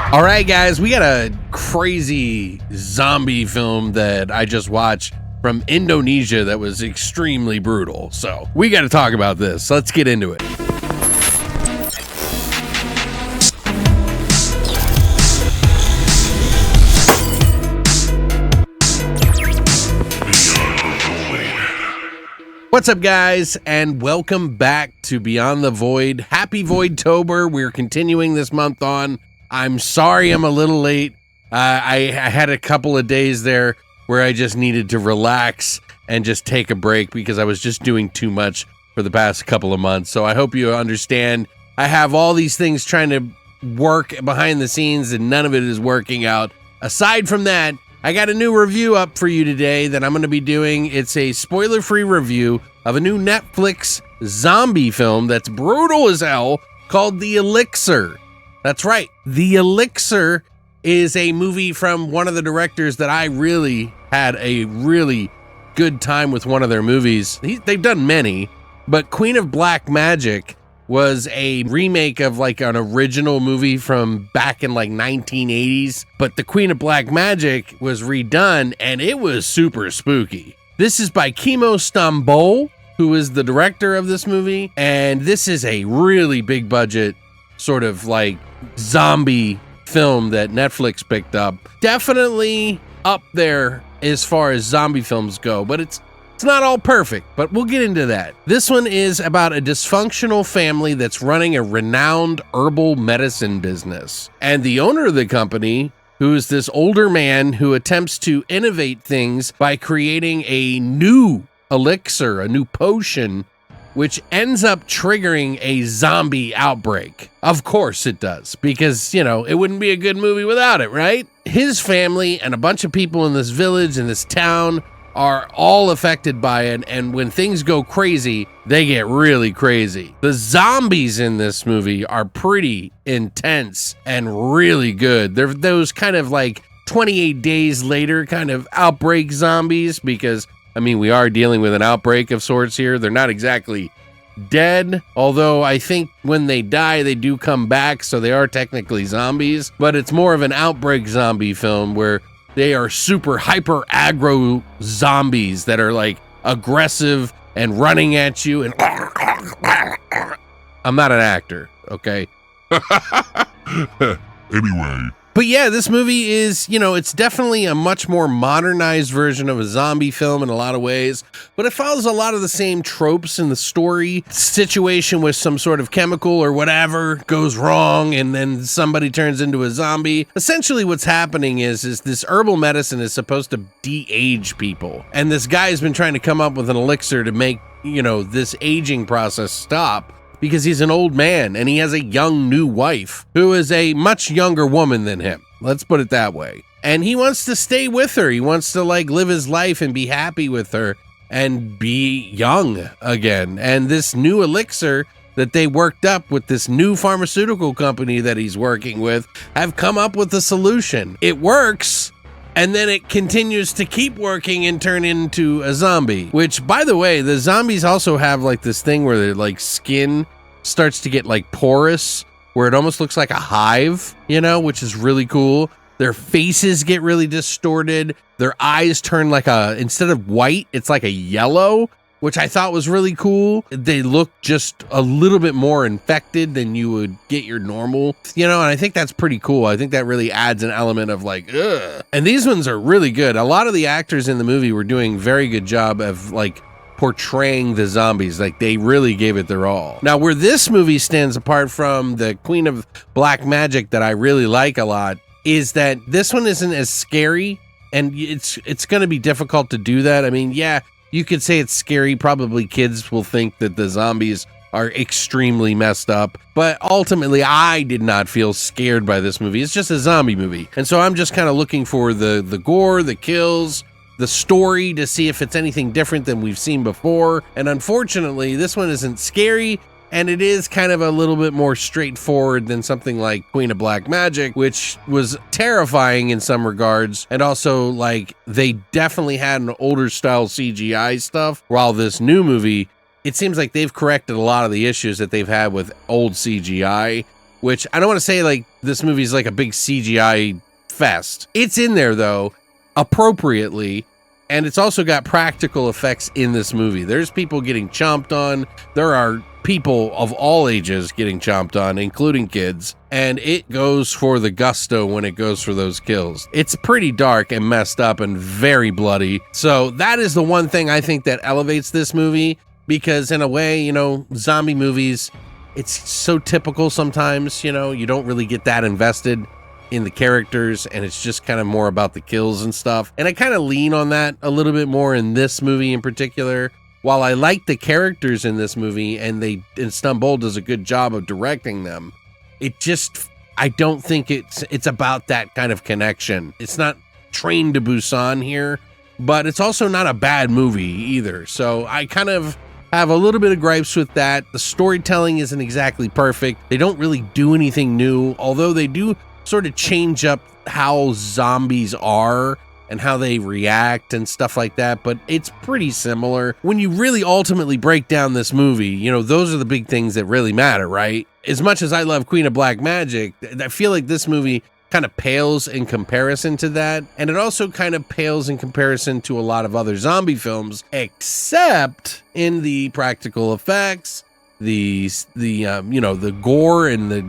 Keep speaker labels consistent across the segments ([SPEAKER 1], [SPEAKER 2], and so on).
[SPEAKER 1] All right, guys, we got a crazy zombie film that I just watched from Indonesia that was extremely brutal. So we got to talk about this. Let's get into it. What's up, guys, and welcome back to Beyond the Void. Happy Voidtober. We're continuing this month on. I'm sorry I'm a little late. I had a couple of days there where I just needed to relax and just take a break because I was just doing too much for the past couple of months. So I hope you understand. I have all these things trying to work behind the scenes and none of it is working out. Aside from that, I got a new review up for you today that I'm going to be doing. It's a spoiler-free review of a new Netflix zombie film that's brutal as hell called The Elixir. That's right. The Elixir is a movie from one of the directors that I really had a really good time with one of their movies. They've done many, but Queen of Black Magic was a remake of like an original movie from back in like 1980s. But the Queen of Black Magic was redone and it was super spooky. This is by Kimo Stambol, who is the director of this movie. And this is a really big budget sort of like zombie film that Netflix picked up. Definitely up there as far as zombie films go, but it's not all perfect, but we'll get into that. This one is about a dysfunctional family that's running a renowned herbal medicine business. And the owner of the company, who is this older man who attempts to innovate things by creating a new elixir, a new potion, which ends up triggering a zombie outbreak. Of course it does, because, you know, it wouldn't be a good movie without it, right? His family and a bunch of people in this village, in this town, are all affected by it, and when things go crazy, they get really crazy. The zombies in this movie are pretty intense and really good. They're those kind of like 28 days later kind of outbreak zombies, because I mean, we are dealing with an outbreak of sorts here. They're not exactly dead, although I think when they die, they do come back, so they are technically zombies. But it's more of an outbreak zombie film where they are super hyper aggro zombies that are like aggressive and running at you. And I'm not an actor, okay?
[SPEAKER 2] Anyway.
[SPEAKER 1] But yeah, this movie is, you know, it's definitely a much more modernized version of a zombie film in a lot of ways, but it follows a lot of the same tropes in the story. Situation with some sort of chemical or whatever goes wrong, and then somebody turns into a zombie. Essentially what's happening is this herbal medicine is supposed to de-age people. And this guy has been trying to come up with an elixir to make, you know, this aging process stop, because he's an old man and he has a young new wife who is a much younger woman than him. Let's put it that way. And he wants to stay with her. He wants to like live his life and be happy with her and be young again. And this new elixir that they worked up with this new pharmaceutical company that he's working with have come up with a solution. It works. And then it continues to keep working and turn into a zombie, which, by the way, the zombies also have like this thing where their like skin starts to get like porous, where it almost looks like a hive, you know, which is really cool. Their faces get really distorted. Their eyes turn like instead of white, it's like a yellow, which I thought was really cool. They look just a little bit more infected than you would get your normal, you know, and I think that's pretty cool. I think that really adds an element of like, ugh. And these ones are really good. A lot of the actors in the movie were doing a very good job of like portraying the zombies. Like they really gave it their all. Now, where this movie stands apart from the Queen of Black Magic that I really like a lot is that this one isn't as scary, and it's going to be difficult to do that. I mean, yeah, you could say it's scary. Probably kids will think that the zombies are extremely messed up. But ultimately, I did not feel scared by this movie. It's just a zombie movie. And so I'm just kind of looking for the gore, the kills, the story to see if it's anything different than we've seen before. And unfortunately, this one isn't scary. And it is kind of a little bit more straightforward than something like Queen of Black Magic, which was terrifying in some regards. And also, like, they definitely had an older style CGI stuff, while this new movie, it seems like they've corrected a lot of the issues that they've had with old CGI. which I don't want to say like this movie is like a big CGI fest. It's in there though, appropriately, and it's also got practical effects in this movie. There's people getting chomped on. There are people of all ages getting chomped on, including kids, and it goes for the gusto when it goes for those kills. It's pretty dark and messed up and very bloody. So that is the one thing I think that elevates this movie, because in a way, you know, zombie movies, it's so typical sometimes, you know, you don't really get that invested in the characters, and it's just kind of more about the kills and stuff. And I kind of lean on that a little bit more in this movie in particular. While I like the characters in this movie, and Stumble does a good job of directing them, I don't think it's about that kind of connection. It's not Train to Busan here, but it's also not a bad movie either. So I kind of have a little bit of gripes with that. The storytelling isn't exactly perfect. They don't really do anything new, although they do sort of change up how zombies are and how they react and stuff like that, but it's pretty similar. When you really ultimately break down this movie, you know, those are the big things that really matter, right? As much as I love Queen of Black Magic, I feel like this movie kind of pales in comparison to that, and it also kind of pales in comparison to a lot of other zombie films, except in the practical effects, the gore and the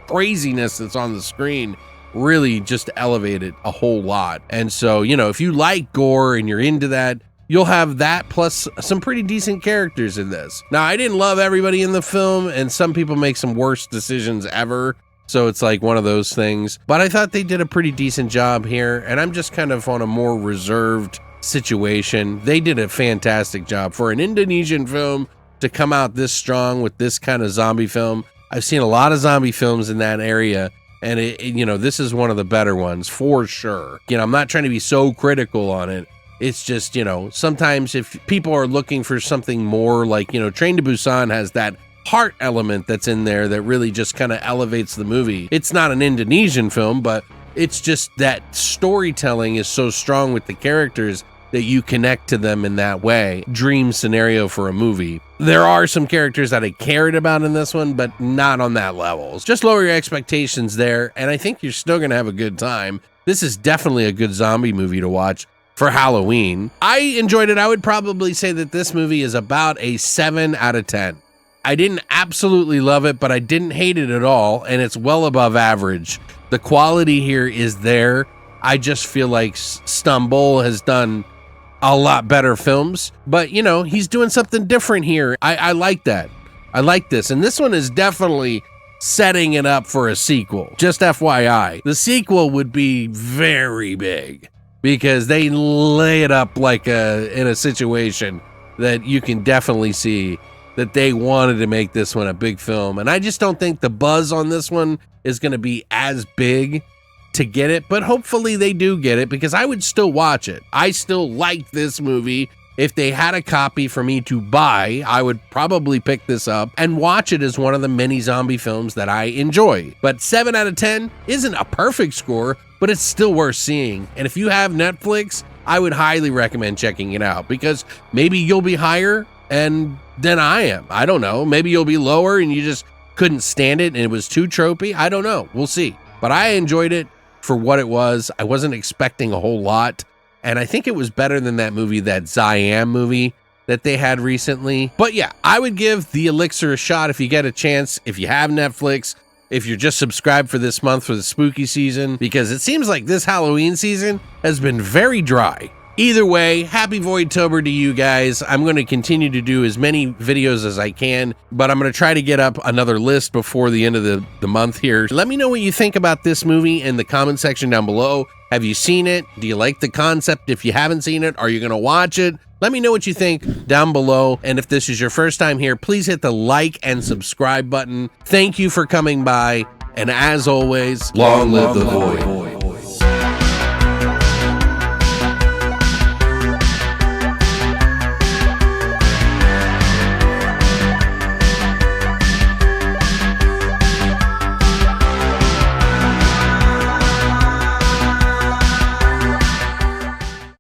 [SPEAKER 1] craziness that's on the screen really just elevate it a whole lot. And so, you know, if you like gore and you're into that, you'll have that plus some pretty decent characters in this. Now, I didn't love everybody in the film, and some people make some worst decisions ever, so it's like one of those things. But I thought they did a pretty decent job here, and I'm just kind of on a more reserved situation. They did a fantastic job for an Indonesian film to come out this strong with this kind of zombie film. I've seen a lot of zombie films in that area, and this is one of the better ones for sure. You know, I'm not trying to be so critical on it. It's just, you know, sometimes if people are looking for something more like, you know, Train to Busan has that heart element that's in there that really just kind of elevates the movie. It's not an Indonesian film, but it's just that storytelling is so strong with the characters that you connect to them in that way. Dream scenario for a movie. There are some characters that I cared about in this one, but not on that level. Just lower your expectations there, and I think you're still gonna have a good time. This is definitely a good zombie movie to watch for Halloween. I enjoyed it. I would probably say that this movie is about a 7 out of 10. I didn't absolutely love it, but I didn't hate it at all, and it's well above average. The quality here is there. I just feel like Stumble has done a lot better films, but you know, he's doing something different here. I like that. I like this, and this one is definitely setting it up for a sequel. Just FYI, the sequel would be very big because they lay it up like in a situation that you can definitely see that they wanted to make this one a big film, and I just don't think the buzz on this one is going to be as big to get it, but hopefully they do get it, because I would still watch it. I still like this movie. If they had a copy for me to buy, I would probably pick this up and watch it as one of the many zombie films that I enjoy. But 7 out of 10 isn't a perfect score, but it's still worth seeing. And if you have Netflix, I would highly recommend checking it out, because maybe you'll be higher than I am. I don't know. Maybe you'll be lower and you just couldn't stand it and it was too tropey. I don't know. We'll see. But I enjoyed it for what it was. I wasn't expecting a whole lot, and I think it was better than that movie, that Siam movie that they had recently. But yeah, I would give the Elixir a shot if you get a chance, if you have Netflix, if you're just subscribed for this month for the spooky season, because it seems like this Halloween season has been very dry. Either way, happy Voidtober to you guys. I'm going to continue to do as many videos as I can, but I'm going to try to get up another list before the end of the month here. Let me know what you think about this movie in the comment section down below. Have you seen it? Do you like the concept? If you haven't seen it, are you going to watch it? Let me know what you think down below. And if this is your first time here, please hit the like and subscribe button. Thank you for coming by. And as always, long live the void.